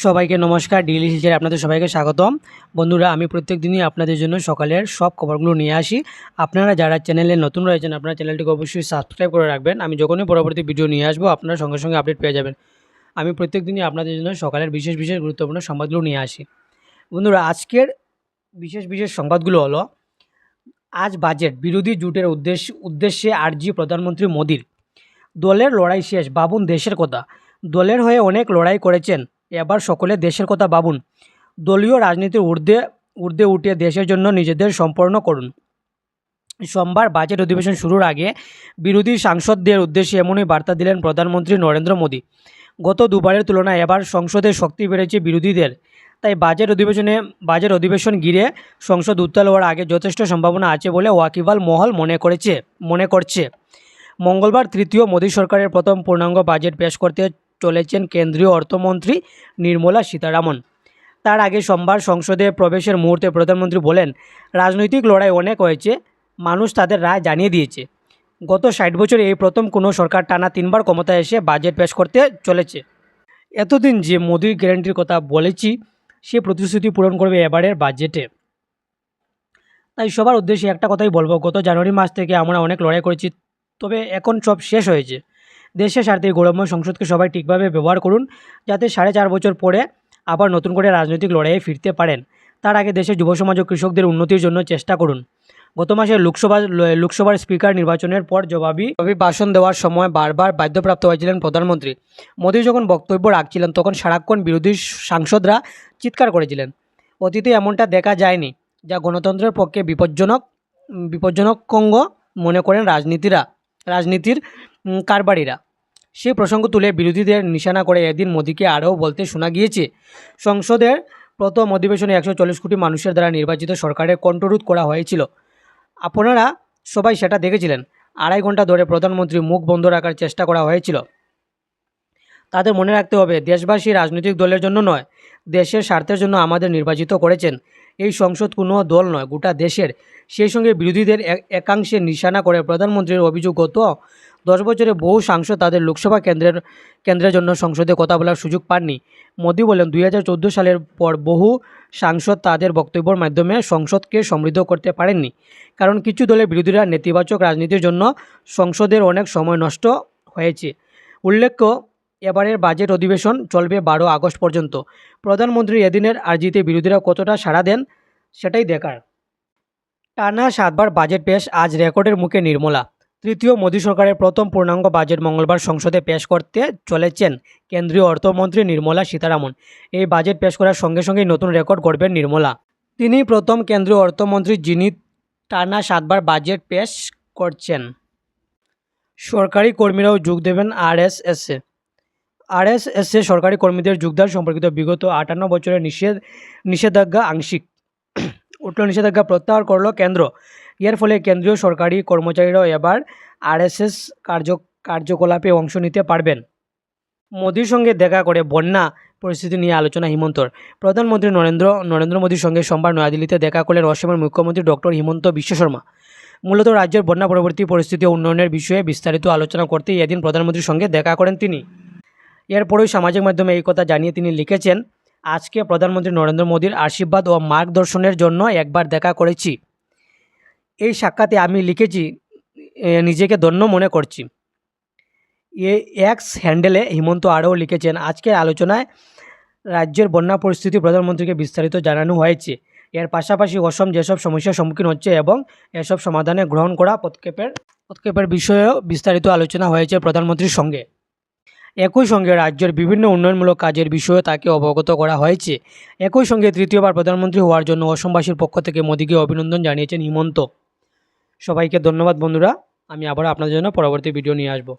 সবাইকে নমস্কার। ডেইলি শিলচরে আপনাদের সবাইকে স্বাগতম। বন্ধুরা, আমি প্রত্যেক দিনই আপনাদের জন্য সকালের সব খবরগুলো নিয়ে আসি। আপনারা যারা চ্যানেলে নতুন রয়েছেন আপনারা চ্যানেলটিকে অবশ্যই সাবস্ক্রাইব করে রাখবেন। আমি যখনই পরবর্তী ভিডিও নিয়ে আসবো আপনারা সঙ্গে সঙ্গে আপডেট পেয়ে যাবেন। আমি প্রত্যেক দিনই আপনাদের জন্য সকালের বিশেষ গুরুত্বপূর্ণ সংবাদগুলো নিয়ে আসি। বন্ধুরা, আজকের বিশেষ সংবাদগুলো হলো, আজ বাজেট বিরোধী জোটের উদ্দেশ্যে আর্জি প্রধানমন্ত্রী মোদির। দলের লড়াই শেষ, ভাবুন দেশের কথা। দলের হয়ে অনেক লড়াই করেছেন, এবার সকলে দেশের কথা ভাবুন। দলীয় রাজনীতির ঊর্ধ্বে উঠে দেশের জন্য নিজেদের সমর্পণ করুন। সোমবার বাজেট অধিবেশন শুরুর আগে বিরোধী সাংসদদের উদ্দেশ্যে এমনই বার্তা দিলেন প্রধানমন্ত্রী নরেন্দ্র মোদী। গত দুবারের তুলনায় এবার সংসদে শক্তি বেড়েছে বিরোধীদের, তাই বাজেট অধিবেশন ঘিরে সংসদ উত্তাল হওয়ার আগে যথেষ্ট সম্ভাবনা আছে বলে ওয়াকিবহাল মহল মনে করছে। মঙ্গলবার তৃতীয় মোদী সরকারের প্রথম পূর্ণাঙ্গ বাজেট পেশ করতে চলেছেন কেন্দ্রীয় অর্থমন্ত্রী নির্মলা সীতারামন। তার আগে সোমবার সংসদে প্রবেশের মুহূর্তে প্রধানমন্ত্রী বলেন, রাজনৈতিক লড়াই অনেক হয়েছে, মানুষ তাদের রায় জানিয়ে দিয়েছে। গত 60 বছরে এই প্রথম কোনো সরকার টানা 3 বার ক্ষমতায় এসে বাজেট পেশ করতে চলেছে। এতদিন যে মোদির গ্যারান্টির কথা বলেছি, সে প্রতিশ্রুতি পূরণ করবে এবারের বাজেটে। তাই সবার উদ্দেশ্যে একটা কথাই বলবো, গত জানুয়ারি মাস থেকে আমরা অনেক লড়াই করেছি, তবে এখন সব শেষ হয়েছে। দেশের স্বার্থে গৌরবময় সংসদকে সবাই ঠিকভাবে ব্যবহার করুন, যাতে 4.5 বছর পরে আবার নতুন করে রাজনৈতিক লড়াইয়ে ফিরতে পারেন। তার আগে দেশের যুব সমাজ ও কৃষকদের উন্নতির জন্য চেষ্টা করুন। গত মাসে লোকসভার স্পিকার নির্বাচনের পর জবাবি ভাষণ দেওয়ার সময় বারবার বাধ্যপ্রাপ্ত হয়েছিলেন প্রধানমন্ত্রী। মোদী যখন বক্তব্য রাখছিলেন তখন সারাক্ষণ বিরোধী সাংসদরা চিৎকার করেছিলেন। অতীতে এমনটা দেখা যায়নি, যা গণতন্ত্রের পক্ষে বিপজ্জনক মনে করেন রাজনীতির কারবারিরা। সেই প্রসঙ্গ তুলে বিরোধীদের নিশানা করে এদিন মোদীকে আরও বলতে শোনা গিয়েছে, সংসদের প্রথম অধিবেশনে 140 কোটি মানুষের দ্বারা নির্বাচিত সরকারের কণ্ঠরোধ করা হয়েছিল। আপনারা সবাই সেটা দেখেছিলেন। 2.5 ঘন্টা ধরে প্রধানমন্ত্রী মুখ বন্ধ রাখার চেষ্টা করা হয়েছিল। তাদের মনে রাখতে হবে, দেশবাসী রাজনৈতিক দলের জন্য নয়, দেশের স্বার্থের জন্য আমাদের নির্বাচিত করেছেন। এই সংসদ কোনো দল নয়, গোটা দেশের। সেই সঙ্গে বিরোধীদের একাংশে নিশানা করে প্রধানমন্ত্রীর অভিযোগ, গত 10 বছরে বহু সাংসদ তাদের লোকসভা কেন্দ্রের জন্য সংসদে কথা বলার সুযোগ পাননি। মোদী বলেন, 2014 সালের পর বহু সাংসদ তাদের বক্তব্যের মাধ্যমে সংসদকে সমৃদ্ধ করতে পারেননি, কারণ কিছু দলের বিরোধীরা নেতিবাচক রাজনীতির জন্য সংসদের অনেক সময় নষ্ট হয়েছে। উল্লেখ্য, এবারের বাজেট অধিবেশন চলবে 12 আগস্ট পর্যন্ত। প্রধানমন্ত্রীর এদিনের আর্জিতে বিরোধীরা কতটা সাড়া দেন সেটাই দেখার। টানা 7 বার বাজেট পেশ, আজ রেকর্ডের মুখে নির্মলা। তৃতীয় মোদী সরকারের প্রথম পূর্ণাঙ্গ বাজেট মঙ্গলবার সংসদে পেশ করতে চলেছেন কেন্দ্রীয় অর্থমন্ত্রী নির্মলা সীতারামন। এই বাজেট পেশ করার সঙ্গে সঙ্গেই নতুন রেকর্ড গড়বেন নির্মলা। তিনি প্রথম কেন্দ্রীয় অর্থমন্ত্রী যিনি টানা 7 বার বাজেট পেশ করছেন। সরকারি কর্মীরাও যোগ দেবেন আরএসএসে। সরকারি কর্মীদের যোগদান সম্পর্কিত বিগত 58 বছরের নিষেধাজ্ঞা প্রত্যাহার করল কেন্দ্র। এর ফলে কেন্দ্রীয় সরকারি কর্মচারীরাও এবার আরএসএস কার্যকলাপে অংশ নিতে পারবেন। মোদির সঙ্গে দেখা করে বন্যা পরিস্থিতি নিয়ে আলোচনা হিমন্তর। প্রধানমন্ত্রী নরেন্দ্র মোদীর সঙ্গে সোমবার নয়াদিল্লিতে দেখা করলেন অসমের মুখ্যমন্ত্রী ডক্টর হিমন্ত বিশ্ব শর্মা। মূলত রাজ্যের বন্যা পরবর্তী পরিস্থিতি ও উন্নয়নের বিষয়ে বিস্তারিত আলোচনা করতেই এদিন প্রধানমন্ত্রীর সঙ্গে দেখা করেন তিনি। এরপরই সামাজিক মাধ্যমে এই কথা জানিয়ে তিনি লিখেছেন, আজকে প্রধানমন্ত্রী নরেন্দ্র মোদীর আশীর্বাদ ও মার্গদর্শনের জন্য একবার দেখা করেছি। এই সাক্ষাতে আমি লিখেছি, নিজেকে ধন্য মনে করছি। এক্স হ্যান্ডেলে হিমন্ত আরও লিখেছেন, আজকের আলোচনায় রাজ্যের বন্যা পরিস্থিতি প্রধানমন্ত্রীকে বিস্তারিত জানানো হয়েছে। এর পাশাপাশি অসম যেসব সমস্যার সম্মুখীন হচ্ছে এবং এসব সমাধানে গ্রহণ করা পদক্ষেপের বিষয়েও বিস্তারিত আলোচনা হয়েছে প্রধানমন্ত্রীর সঙ্গে। একই সঙ্গে রাজ্যের বিভিন্ন উন্নয়নমূলক কাজের বিষয়ে তাকে অবগত করা হয়েছে। একই সঙ্গে তৃতীয়বার প্রধানমন্ত্রী হওয়ার জন্য অসমবাসীর পক্ষ থেকে মোদীকে অভিনন্দন জানিয়েছেন হিমন্ত। সবাইকে ধন্যবাদ বন্ধুরা। আমি আবার আপনাদের জন্য পরবর্তী ভিডিও নিয়ে আসব।